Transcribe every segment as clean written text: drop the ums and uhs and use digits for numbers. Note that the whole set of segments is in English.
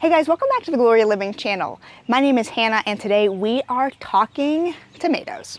Hey guys, welcome back to the Gloria Living channel. My name is Hannah and today we are talking tomatoes.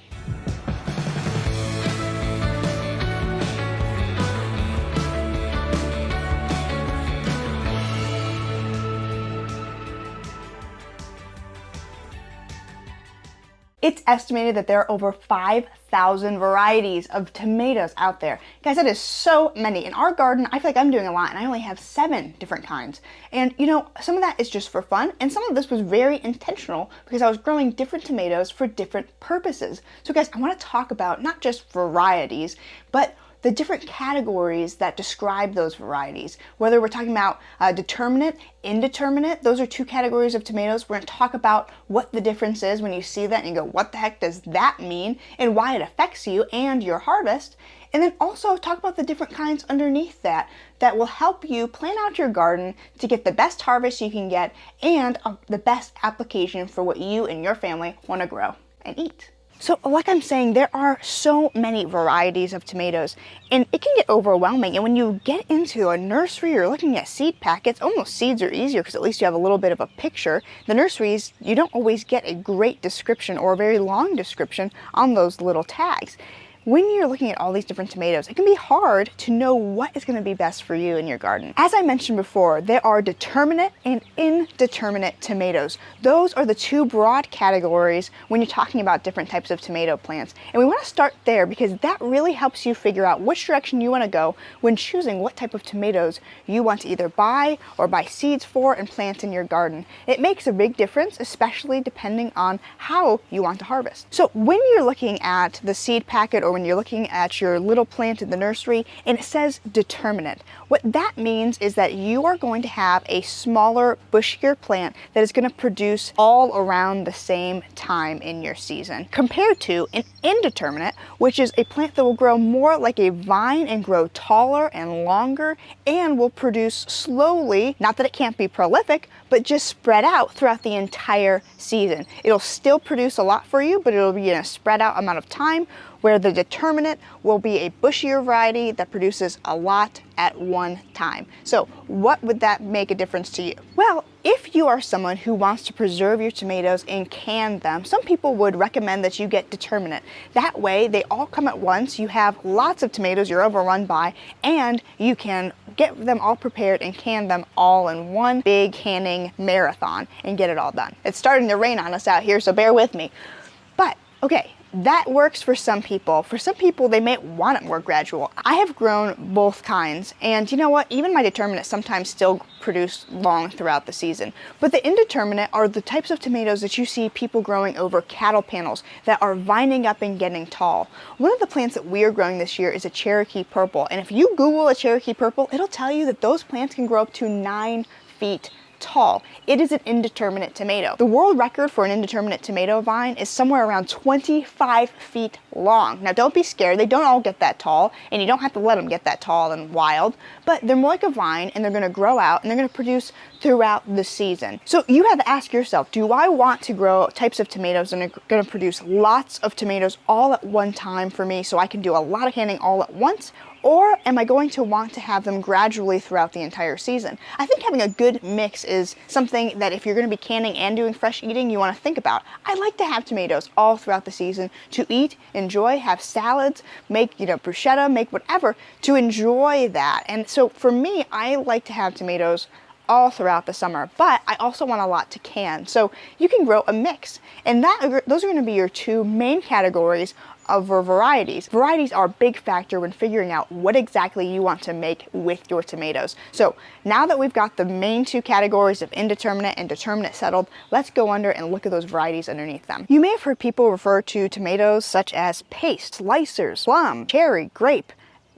It's estimated that there are over 5,000 varieties of tomatoes out there. Guys, that is so many. In our garden, I feel like I'm doing a lot and I only have 7 different kinds. And you know, some of that is just for fun and some of this was very intentional because I was growing different tomatoes for different purposes. So guys, I want to talk about not just varieties, but the different categories that describe those varieties. Whether we're talking about determinate, indeterminate, those are 2 categories of tomatoes. We're going to talk about what the difference is when you see that and you go, what the heck does that mean? And why it affects you and your harvest. And then also talk about the different kinds underneath that will help you plan out your garden to get the best harvest you can get and the best application for what you and your family want to grow and eat. So like I'm saying, there are so many varieties of tomatoes and it can get overwhelming. And when you get into a nursery or looking at seed packets, almost seeds are easier because at least you have a little bit of a picture. The nurseries, you don't always get a great description or a very long description on those little tags. When you're looking at all these different tomatoes, it can be hard to know what is going to be best for you in your garden. As I mentioned before, there are determinate and indeterminate tomatoes. Those are the 2 broad categories when you're talking about different types of tomato plants. And we want to start there because that really helps you figure out which direction you want to go when choosing what type of tomatoes you want to either buy or buy seeds for and plant in your garden. It makes a big difference, especially depending on how you want to harvest. So when you're looking at the seed packet or when you're looking at your little plant in the nursery and it says determinate, what that means is that you are going to have a smaller, bushier plant that is going to produce all around the same time in your season, compared to an indeterminate, which is a plant that will grow more like a vine and grow taller and longer and will produce slowly, not that it can't be prolific, but just spread out throughout the entire season. It'll still produce a lot for you, but it'll be in a spread out amount of time, where the determinate will be a bushier variety that produces a lot at one time. So what would that make a difference to you? Well, if you are someone who wants to preserve your tomatoes and can them, some people would recommend that you get determinate. That way they all come at once, you have lots of tomatoes you're overrun by, and you can get them all prepared and can them all in one big canning marathon and get it all done. It's starting to rain on us out here, so bear with me. But okay, that works for some people. For some people, they may want it more gradual. I have grown both kinds, and you know what? Even my determinate sometimes still produce long throughout the season. But the indeterminate are the types of tomatoes that you see people growing over cattle panels that are vining up and getting tall. One of the plants that we are growing this year is a Cherokee Purple, and if you Google a Cherokee Purple, it'll tell you that those plants can grow up to 9 feet tall. It is an indeterminate tomato. The world record for an indeterminate tomato vine is somewhere around 25 feet long. Now don't be scared, they don't all get that tall, and you don't have to let them get that tall and wild, but they're more like a vine and they're going to grow out and they're going to produce throughout the season. So you have to ask yourself, do I want to grow types of tomatoes that are going to produce lots of tomatoes all at one time for me so I can do a lot of canning all at once? Or am I going to want to have them gradually throughout the entire season? I think having a good mix is something that if you're going to be canning and doing fresh eating, you want to think about. I like to have tomatoes all throughout the season to eat, enjoy, have salads, make, bruschetta, make whatever, to enjoy that. And so for me, I like to have tomatoes all throughout the summer, but I also want a lot to can. So you can grow a mix. And those are going to be your 2 main categories of varieties. Varieties are a big factor when figuring out what exactly you want to make with your tomatoes. So now that we've got the main 2 categories of indeterminate and determinate settled, let's go under and look at those varieties underneath them. You may have heard people refer to tomatoes such as paste, slicers, plum, cherry, grape.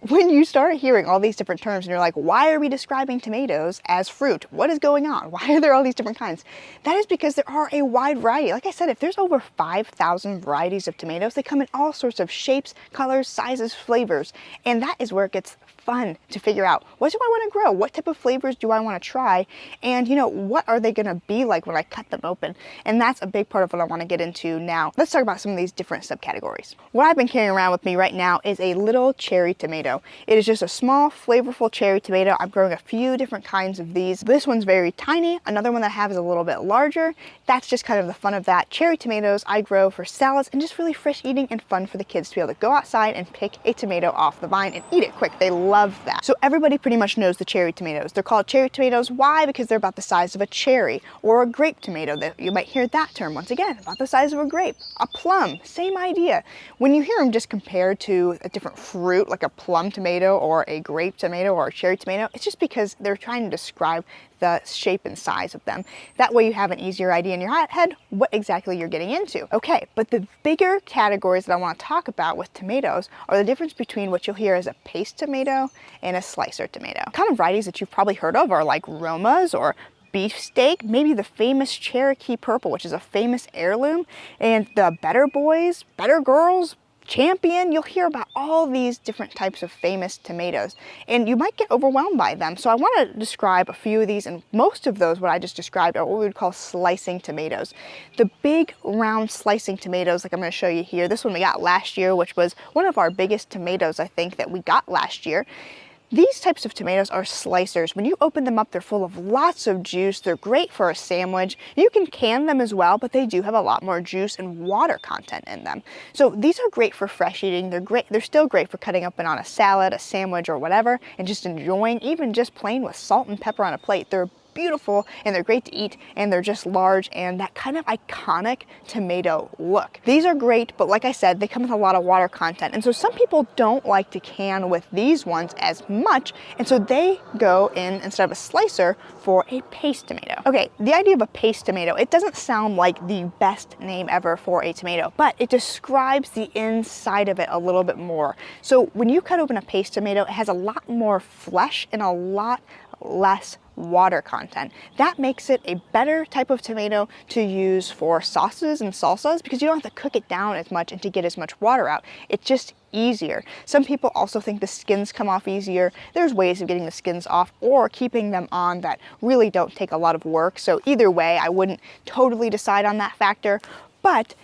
When you start hearing all these different terms and you're like, why are we describing tomatoes as fruit? What is going on? Why are there all these different kinds? That is because there are a wide variety. Like I said, if there's over 5,000 varieties of tomatoes, they come in all sorts of shapes, colors, sizes, flavors. And that is where it gets fun to figure out, what do I want to grow? What type of flavors do I want to try? And you know, what are they going to be like when I cut them open? And that's a big part of what I want to get into now. Let's talk about some of these different subcategories. What I've been carrying around with me right now is a little cherry tomato. It is just a small, flavorful cherry tomato. I'm growing a few different kinds of these. This one's very tiny. Another one that I have is a little bit larger. That's just kind of the fun of that. Cherry tomatoes I grow for salads and just really fresh eating and fun for the kids to be able to go outside and pick a tomato off the vine and eat it quick. They love that. So everybody pretty much knows the cherry tomatoes. They're called cherry tomatoes. Why? Because they're about the size of a cherry, or a grape tomato. That you might hear that term once again, about the size of a grape. A plum, same idea. When you hear them just compared to a different fruit, like a plum tomato or a grape tomato or a cherry tomato, it's just because they're trying to describe the shape and size of them. That way you have an easier idea in your head what exactly you're getting into. Okay, but the bigger categories that I want to talk about with tomatoes are the difference between what you'll hear as a paste tomato and a slicer tomato. Kind of varieties that you've probably heard of are like Romas or beefsteak, maybe the famous Cherokee Purple, which is a famous heirloom, and the Better Boys, Better Girls, Champion. You'll hear about all these different types of famous tomatoes, and you might get overwhelmed by them. So I want to describe a few of these, and most of those, what I just described, are what we would call slicing tomatoes. The big round slicing tomatoes, like I'm going to show you here, this one we got last year, which was one of our biggest tomatoes, I think, that we got last year. These types of tomatoes are slicers. When you open them up, they're full of lots of juice. They're great for a sandwich. You can can them as well, but they do have a lot more juice and water content in them. So these are great for fresh eating. They're great. They're still great for cutting up on a salad, a sandwich, or whatever, and just enjoying, even just plain with salt and pepper on a plate. They're beautiful and they're great to eat, and they're just large and that kind of iconic tomato look. These are great, but like I said, they come with a lot of water content, and so some people don't like to can with these ones as much, and so they go in, instead of a slicer, for a paste tomato. Okay, the idea of a paste tomato, it doesn't sound like the best name ever for a tomato, but it describes the inside of it a little bit more. So when you cut open a paste tomato, it has a lot more flesh and a lot less water content. That makes it a better type of tomato to use for sauces and salsas, because you don't have to cook it down as much and to get as much water out. It's just easier. Some people also think the skins come off easier. There's ways of getting the skins off or keeping them on that really don't take a lot of work. So either way, I wouldn't totally decide on that factor. But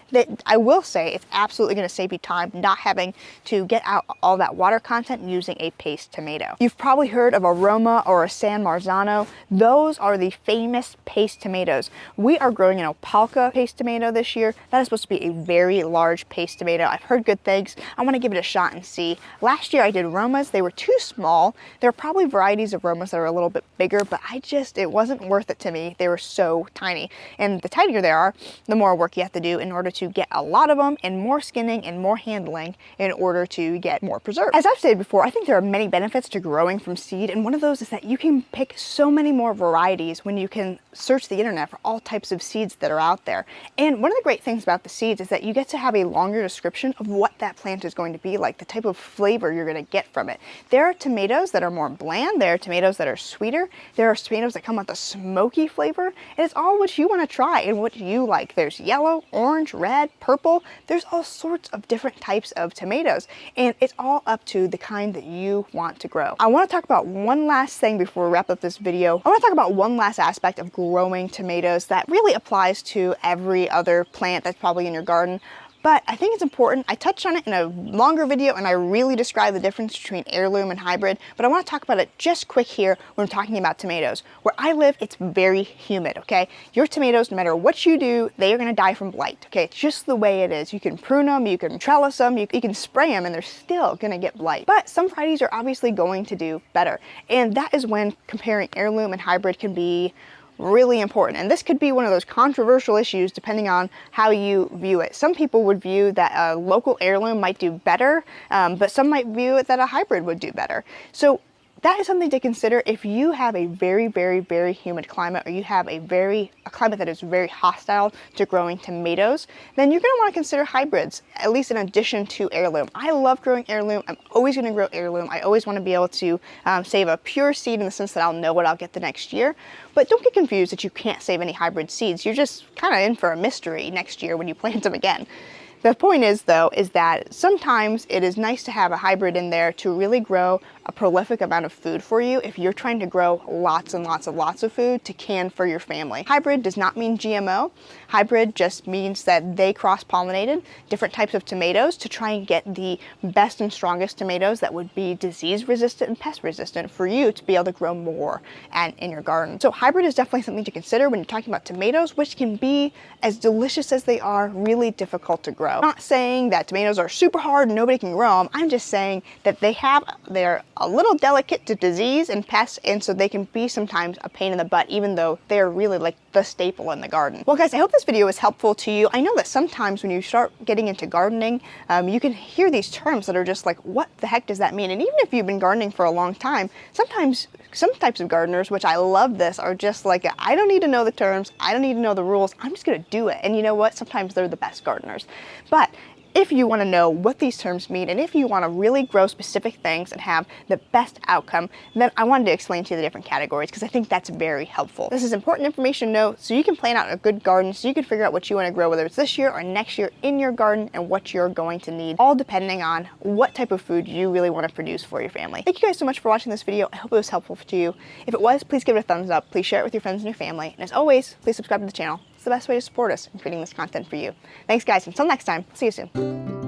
I will say it's absolutely going to save you time not having to get out all that water content using a paste tomato. You've probably heard of a Roma or a San Marzano. Those are the famous paste tomatoes. We are growing an Opalka paste tomato this year. That is supposed to be a very large paste tomato. I've heard good things. I want to give it a shot and see. Last year I did Romas. They were too small. There are probably varieties of Romas that are a little bit bigger, but it wasn't worth it to me. They were so tiny. And the tinier they are, the more work you have to do in order to get a lot of them, and more skinning and more handling in order to get more preserved. As I've stated before, I think there are many benefits to growing from seed, and one of those is that you can pick so many more varieties when you can search the internet for all types of seeds that are out there. And one of the great things about the seeds is that you get to have a longer description of what that plant is going to be like, the type of flavor you're going to get from it. There are tomatoes that are more bland, there are tomatoes that are sweeter, there are tomatoes that come with a smoky flavor, and it's all what you want to try and what you like. There's yellow, orange, red, purple. There's all sorts of different types of tomatoes, and it's all up to the kind that you want to grow. I want to talk about one last thing before we wrap up this video. I want to talk about one last aspect of growing tomatoes that really applies to every other plant that's probably in your garden. But I think it's important. I touched on it in a longer video and I really described the difference between heirloom and hybrid, but I want to talk about it just quick here when I'm talking about tomatoes. Where I live, it's very humid, okay? Your tomatoes, no matter what you do, they are going to die from blight, okay? It's just the way it is. You can prune them, you can trellis them, you can spray them, and they're still going to get blight. But some varieties are obviously going to do better, and that is when comparing heirloom and hybrid can be really important. And this could be one of those controversial issues depending on how you view it. Some people would view that a local heirloom might do better, but some might view it that a hybrid would do better. So that is something to consider if you have a very, very, very humid climate, or you have a climate that is very hostile to growing tomatoes, then you're going to want to consider hybrids, at least in addition to heirloom. I love growing heirloom. I'm always going to grow heirloom. I always want to be able to save a pure seed in the sense that I'll know what I'll get the next year. But don't get confused that you can't save any hybrid seeds. You're just kind of in for a mystery next year when you plant them again. The point is, though, is that sometimes it is nice to have a hybrid in there to really grow a prolific amount of food for you if you're trying to grow lots and lots of food to can for your family. Hybrid does not mean GMO. Hybrid just means that they cross-pollinated different types of tomatoes to try and get the best and strongest tomatoes that would be disease resistant and pest resistant for you to be able to grow more and in your garden. So hybrid is definitely something to consider when you're talking about tomatoes, which can be, as delicious as they are, really difficult to grow. I'm not saying that tomatoes are super hard and nobody can grow them. I'm just saying that they're a little delicate to disease and pests, and so they can be sometimes a pain in the butt, even though they're really like the staple in the garden. Well guys, I hope this video was helpful to you. I know that sometimes when you start getting into gardening, you can hear these terms that are just like, what the heck does that mean? And even if you've been gardening for a long time, sometimes some types of gardeners, which I love this, are just like, I don't need to know the terms, I don't need to know the rules, I'm just gonna do it. And you know what? Sometimes they're the best gardeners. But if you want to know what these terms mean, and if you want to really grow specific things and have the best outcome, then I wanted to explain to you the different categories because I think that's very helpful. This is important information to know so you can plan out a good garden, so you can figure out what you want to grow, whether it's this year or next year in your garden, and what you're going to need, all depending on what type of food you really want to produce for your family. Thank you guys so much for watching this video. I hope it was helpful to you. If it was, please give it a thumbs up. Please share it with your friends and your family. And as always, please subscribe to the channel. It's the best way to support us in creating this content for you. Thanks guys, until next time, see you soon.